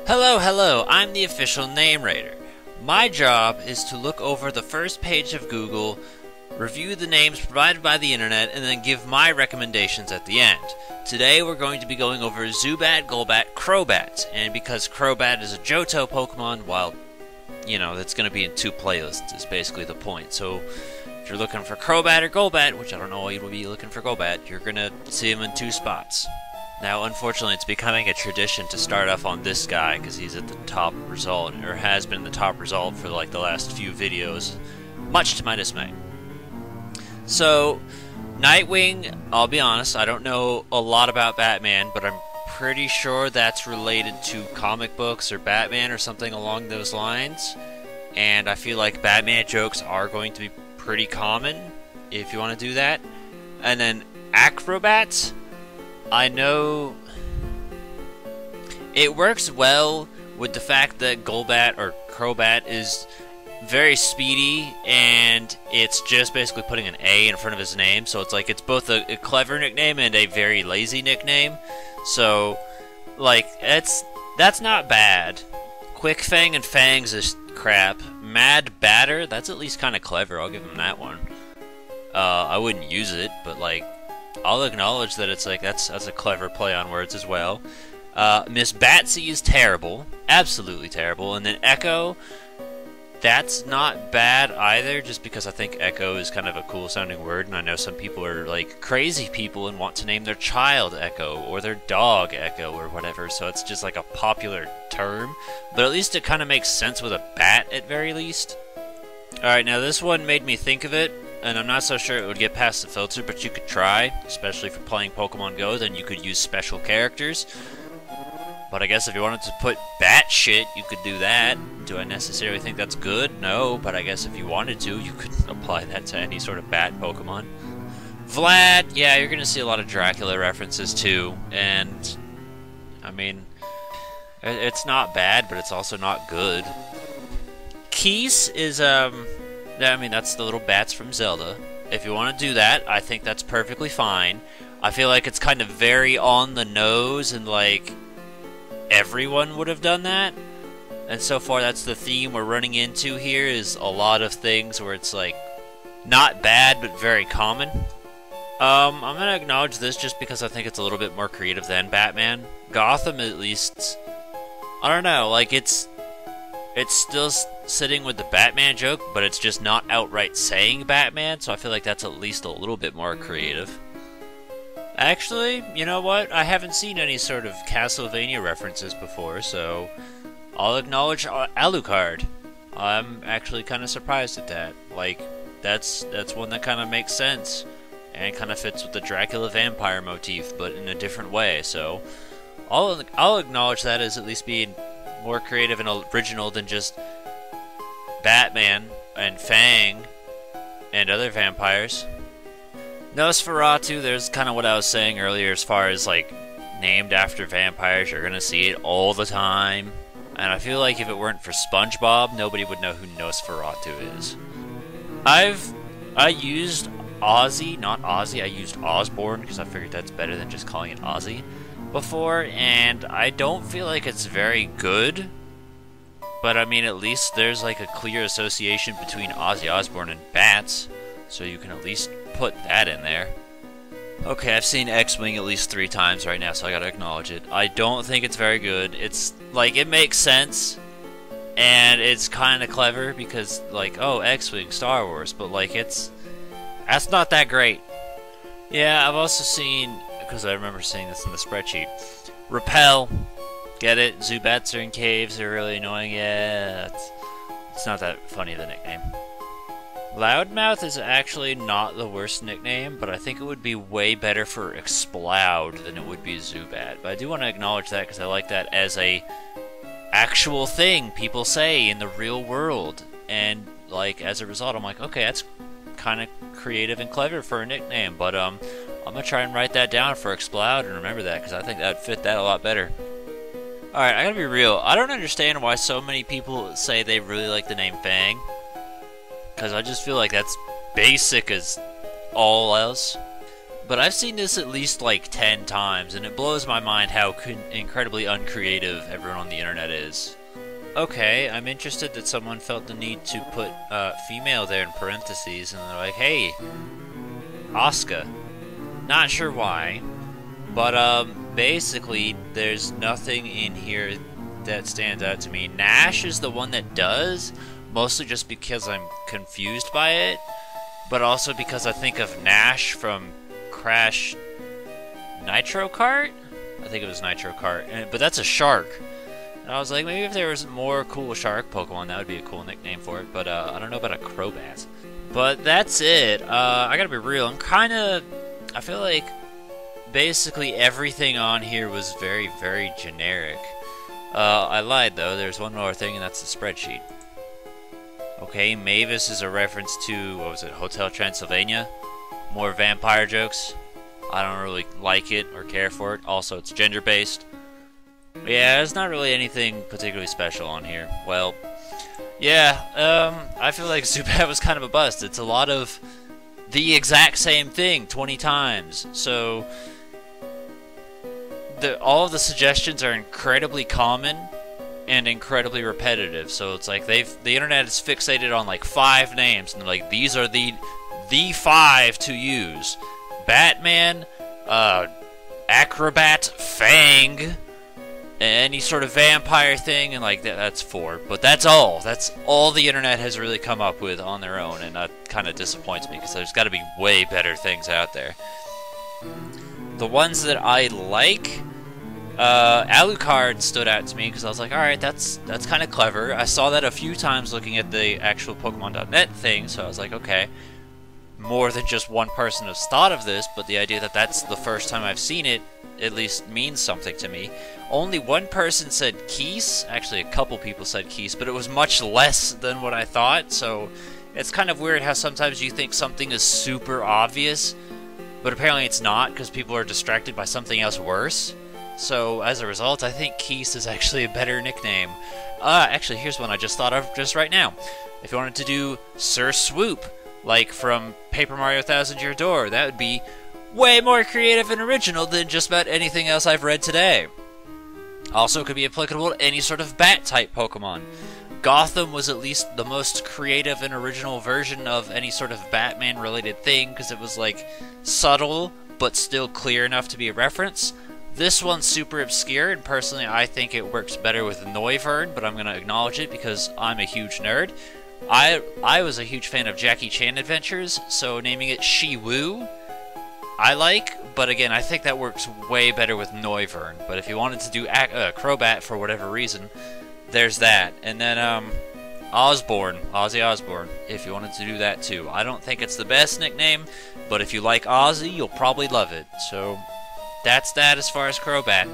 Hello, I'm the official name raider. My job is to look over the first page of Google, review the names provided by the internet, and then give my recommendations at the end. Today we're going to be going over Zubat, Golbat, Crobat, and because Crobat is a Johto Pokemon, well, you know, that's going to be in two playlists is basically the point. So if you're looking for Crobat or Golbat, which I don't know why you would be looking for Golbat, you're going to see them in two spots. Now, unfortunately, it's becoming a tradition to start off on this guy because he's at the top result, or has been the top result for like the last few videos, much to my dismay. So, Nightwing, I'll be honest, I don't know a lot about Batman, but I'm pretty sure that's related to comic books or Batman or something along those lines. And I feel like Batman jokes are going to be pretty common if you want to do that. And then Acrobats, I know it works well with the fact that Golbat or Crobat is very speedy, and it's just basically putting an A in front of his name, so it's like it's both a clever nickname and a very lazy nickname. So, like, that's not bad. Quick Fang and Fangs is crap. Mad Batter, that's at least kind of clever. I'll give him that one. I wouldn't use it, but like, I'll acknowledge that it's like that's a clever play on words as well. Miss Batsy is terrible, absolutely terrible, and then Echo, that's not bad either, just because I think Echo is kind of a cool sounding word, and I know some people are like crazy people and want to name their child Echo or their dog Echo or whatever, so it's just like a popular term, but at least it kind of makes sense with a bat at very least. Alright, now this one made me think of it, and I'm not so sure it would get past the filter, but you could try, especially for playing Pokemon Go, then you could use special characters. But I guess if you wanted to put bat shit, you could do that. Do I necessarily think that's good? No, but I guess if you wanted to, you could apply that to any sort of bat Pokemon. Vlad, yeah, you're gonna see a lot of Dracula references too, and I mean, it's not bad, but it's also not good. Keese is, I mean, that's the little bats from Zelda. If you want to do that, I think that's perfectly fine. I feel like it's kind of very on the nose, and like, everyone would have done that. And so far, that's the theme we're running into here, is a lot of things where it's like, not bad, but very common. I'm gonna acknowledge this just because I think it's a little bit more creative than Batman. Gotham, at least, I don't know, like, it's still sitting with the Batman joke, but it's just not outright saying Batman, so I feel like that's at least a little bit more creative. Actually, you know what? I haven't seen any sort of Castlevania references before, so I'll acknowledge Alucard. I'm actually kind of surprised at that. Like, that's one that kind of makes sense, and kind of fits with the Dracula vampire motif, but in a different way, so I'll acknowledge that as at least being more creative and original than just Batman and Fang and other vampires. Nosferatu, there's kind of what I was saying earlier as far as like named after vampires. You're gonna see it all the time, and I feel like if it weren't for SpongeBob, nobody would know who Nosferatu is. I used Ozzy, not Ozzy, I used Osborne because I figured that's better than just calling it Ozzy before, and I don't feel like it's very good, but I mean, at least there's like a clear association between Ozzy Osbourne and bats, so you can at least put that in there. Okay, I've seen X-Wing at least 3 times right now, so I gotta acknowledge it. I don't think it's very good. It's like, it makes sense, and it's kind of clever because like, oh, X-Wing, Star Wars, but like, that's not that great. Yeah, I've also seen, because I remember seeing this in the spreadsheet, Repel, get it? Zubats are in caves, they're really annoying. Yeah, it's not that funny of a nickname. Loudmouth is actually not the worst nickname, but I think it would be way better for Exploud than it would be Zubat. But I do want to acknowledge that because I like that as a actual thing people say in the real world. And like, as a result, I'm like, okay, that's kind of creative and clever for a nickname, but I'm gonna try and write that down for Exploud and remember that, because I think that would fit that a lot better. Alright, I gotta be real, I don't understand why so many people say they really like the name Fang, because I just feel like that's basic as all else. But I've seen this at least like 10 times, and it blows my mind how incredibly uncreative everyone on the internet is. Okay, I'm interested that someone felt the need to put female there in parentheses, and they're like, hey, Asuka. Not sure why, but basically there's nothing in here that stands out to me. Nash is the one that does, mostly just because I'm confused by it, but also because I think of Nash from Crash Nitro Kart? I think it was Nitro Kart, but that's a shark. And I was like, maybe if there was more cool shark Pokemon, that would be a cool nickname for it, but I don't know about a Crobat. But that's it. I gotta be real, I feel like basically everything on here was very, very generic. I lied though, there's one more thing, and that's the spreadsheet. Okay, Mavis is a reference to, what was it, Hotel Transylvania? More vampire jokes. I don't really like it or care for it. Also, it's gender-based. Yeah, there's not really anything particularly special on here. Well, yeah, I feel like Zubat was kind of a bust. It's a lot of the exact same thing 20 times. So, all of the suggestions are incredibly common and incredibly repetitive. So it's like the internet is fixated on like 5 names, and they're like, these are the 5 to use. Batman, Acrobat, Fang, any sort of vampire thing, and like that's 4. But that's all. That's all the internet has really come up with on their own, and that kind of disappoints me because there's got to be way better things out there. The ones that I like, Alucard stood out to me because I was like, alright, that's kind of clever. I saw that a few times looking at the actual Pokemon.net thing, so I was like, okay, more than just one person has thought of this, but the idea that that's the first time I've seen it at least means something to me. Only one person said Keese, actually a couple people said Keese, but it was much less than what I thought, so it's kind of weird how sometimes you think something is super obvious, but apparently it's not because people are distracted by something else worse. So as a result, I think Keese is actually a better nickname. Actually, here's one I just thought of just right now. If you wanted to do Sir Swoop, like from Paper Mario Thousand Year Door, that would be way more creative and original than just about anything else I've read today. Also could be applicable to any sort of bat-type Pokemon. Gotham was at least the most creative and original version of any sort of Batman-related thing, because it was like subtle, but still clear enough to be a reference. This one's super obscure, and personally I think it works better with Noivern, but I'm going to acknowledge it because I'm a huge nerd. I was a huge fan of Jackie Chan Adventures, so naming it Shiwu I like, but again, I think that works way better with Noivern. But if you wanted to do Crobat for whatever reason, there's that. And then Osborne, Ozzy Osbourne, if you wanted to do that too. I don't think it's the best nickname, but if you like Ozzy, you'll probably love it. So that's that as far as Crobat.